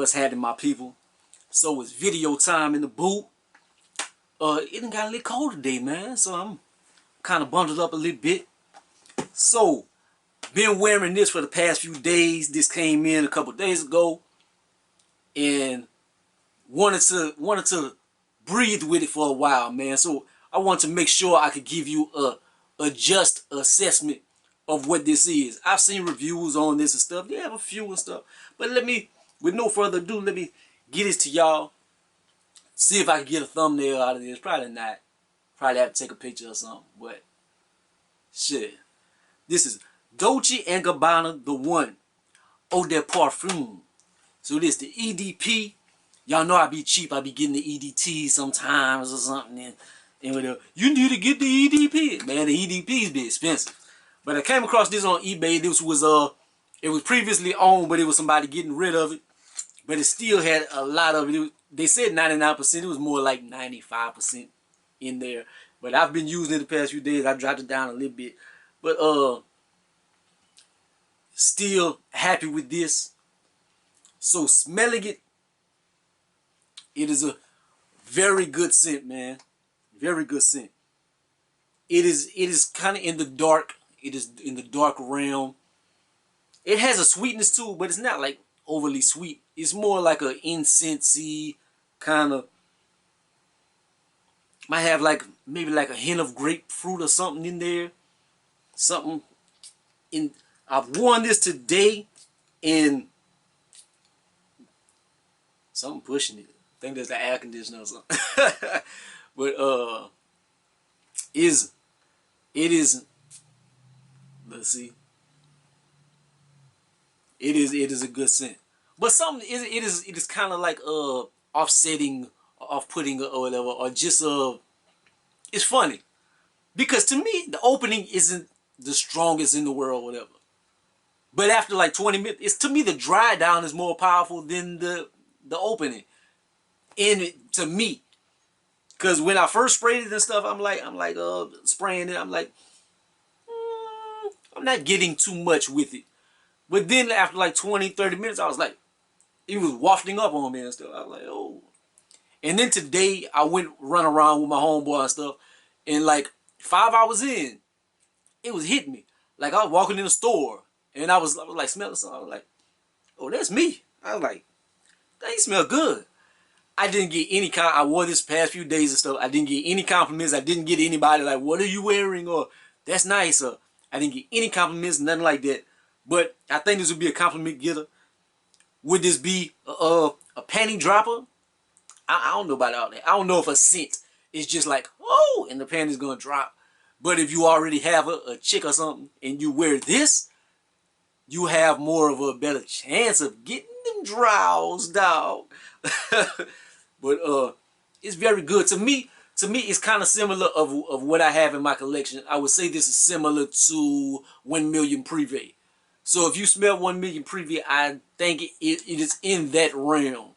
What's happening, my people? So it's video time in the booth. It done got a little cold today, man. So I'm kind of bundled up a little bit. So been wearing this for the past few days. This came in a couple days ago, and wanted to breathe with it for a while, man. So I want to make sure I could give you a just assessment of what this is. I've seen reviews on this and stuff. They have a few and stuff, but with no further ado, let me get this to y'all. See if I can get a thumbnail out of this. Probably not. Probably have to take a picture or something. But shit, this is Dolce & Gabbana, the one, Eau de Parfum. So this the EDP. Y'all know I be cheap. I be getting the EDT sometimes or something. And whatever. You need to get the EDP. Man, the EDPs be expensive. But I came across this on eBay. This was it was previously owned, but it was somebody getting rid of it. But it still had a lot of it. They said 99%. It was more like 95% in there. But I've been using it the past few days. I dropped it down a little bit. But still happy with this. So smelling it, it is a very good scent, man. Very good scent. It is kind of in the dark. It is in the dark realm. It has a sweetness too, but it's not like overly sweet. It's more like a incensey kind of. Might have maybe like a hint of grapefruit or something in there. Something in. I've worn this today, and something pushing it. I think there's the air conditioner or something. But it is. Let's see. It is a good scent, but something it is kind of like offsetting, off-putting or whatever, or just it's funny because to me the opening isn't the strongest in the world, whatever. But after like 20 minutes, it's to me the dry down is more powerful than the opening. To me, because when I first sprayed it and stuff, I'm like spraying it. I'm like, I'm not getting too much with it. But then after like 20, 30 minutes, I was like, it was wafting up on me and stuff. I was like, oh. And then today, I went run around with my homeboy and stuff. And like 5 hours in, it was hitting me. Like I was walking in the store. And I was like smelling something. I was like, oh, that's me. I was like, they smell good. I didn't get any I wore this past few days and stuff. I didn't get any compliments. I didn't get anybody like, what are you wearing? Or that's nice. Or I didn't get any compliments, nothing like that. But I think this would be a compliment getter. Would this be a panty dropper? I don't know about all that. I don't know if a scent is just like, oh, and the panty's going to drop. But if you already have a chick or something and you wear this, you have more of a better chance of getting them draws, dog. But it's very good. To me, it's kind of similar of what I have in my collection. I would say this is similar to 1 Million Privé. So if you smell 1 Million Privé, I think it is in that realm.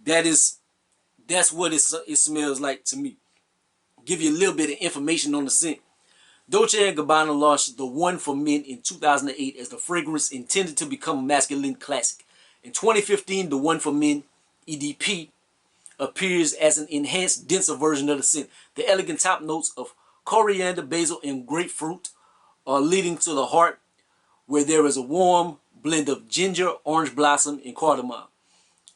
That's what it smells like to me. Give you a little bit of information on the scent. Dolce & Gabbana launched the One for Men in 2008 as the fragrance intended to become a masculine classic. In 2015, the One for Men, EDP, appears as an enhanced, denser version of the scent. The elegant top notes of coriander, basil, and grapefruit are leading to the heart, where there is a warm blend of ginger, orange blossom, and cardamom.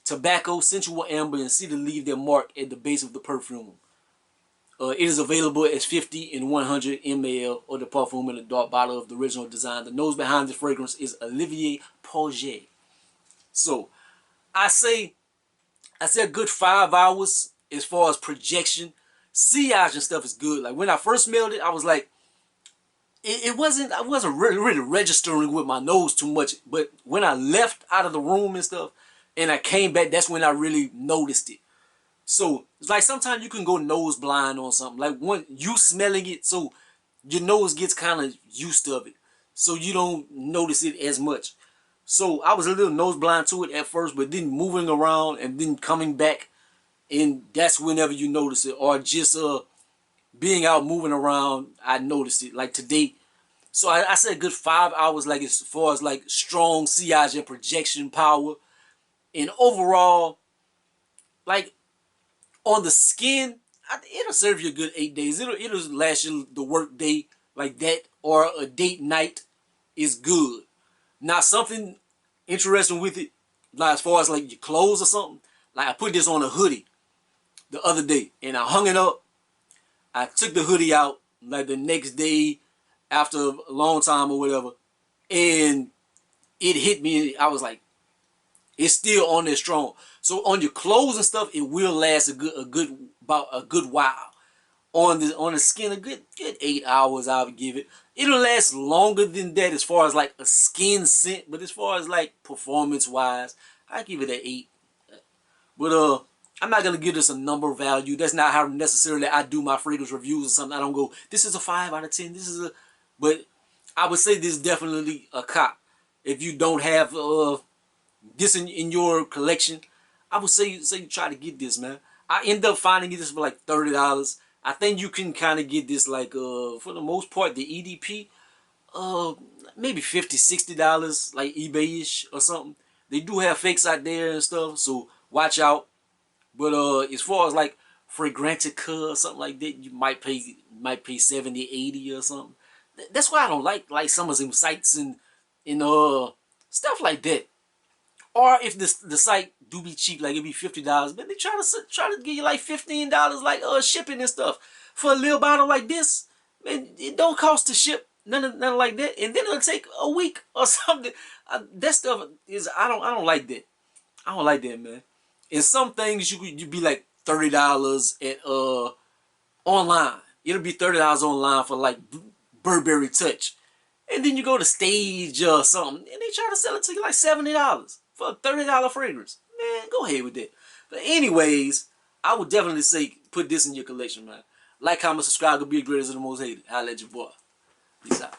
Tobacco, sensual amber, and cedar leave their mark at the base of the perfume. It is available as 50 and 100 ml of the perfume in a dark bottle of the original design. The nose behind the fragrance is Olivier Pauget. So, I say a good 5 hours as far as projection. Sillage and stuff is good. Like when I first smelled it, I was like, I wasn't really registering with my nose too much. But when I left out of the room and stuff, and I came back, that's when I really noticed it. So it's like sometimes you can go nose blind on something. Like when you smelling it, so your nose gets kind of used to it, so you don't notice it as much. So I was a little nose blind to it at first, but then moving around and then coming back, and that's whenever you notice it. Or just being out moving around, I noticed it. Like today, so I said a good 5 hours. Like as far as like strong sillage and projection power. And overall, like on the skin, it'll serve you a good 8 days. It'll last you the work day like that, or a date night is good. Now something interesting with it, like as far as like your clothes or something. Like I put this on a hoodie the other day and I hung it up. I took the hoodie out like the next day after a long time or whatever, and it hit me. I was like, it's still on there strong. So on your clothes and stuff, it will last about a good while. On the skin, a good 8 hours I would give it. It'll last longer than that as far as like a skin scent, but as far as like performance wise, I give it an 8. But I'm not gonna give this a number value. That's not how necessarily I do my fragrance reviews or something. I don't go, this is a 5 out of 10. This is a, but I would say this is definitely a cop. If you don't have this in your collection, I would say try to get this, man. I end up finding this for like $30. I think you can kind of get this like for the most part the EDP maybe $50-$60 like eBay-ish or something. They do have fakes out there and stuff, so watch out. But as far as like Fragrantica or something like that, you might pay 70, 80 or something. That's why I don't like some of them sites and stuff like that. Or if the site do be cheap, like it be $50, but they try to give you like $15 like shipping and stuff for a little bottle like this. Man, it don't cost to ship nothing like that, and then it'll take a week or something. That stuff is I don't like that. I don't like that, man. And some things you be like $30 at online. It'll be $30 online for like Burberry Touch. And then you go to Stage or something, and they try to sell it to you like $70 for a $30 fragrance. Man, go ahead with that. But anyways, I would definitely say put this in your collection, man. Like, comment, subscribe, go be the greatest of the most hated. Holla at your boy. Peace out.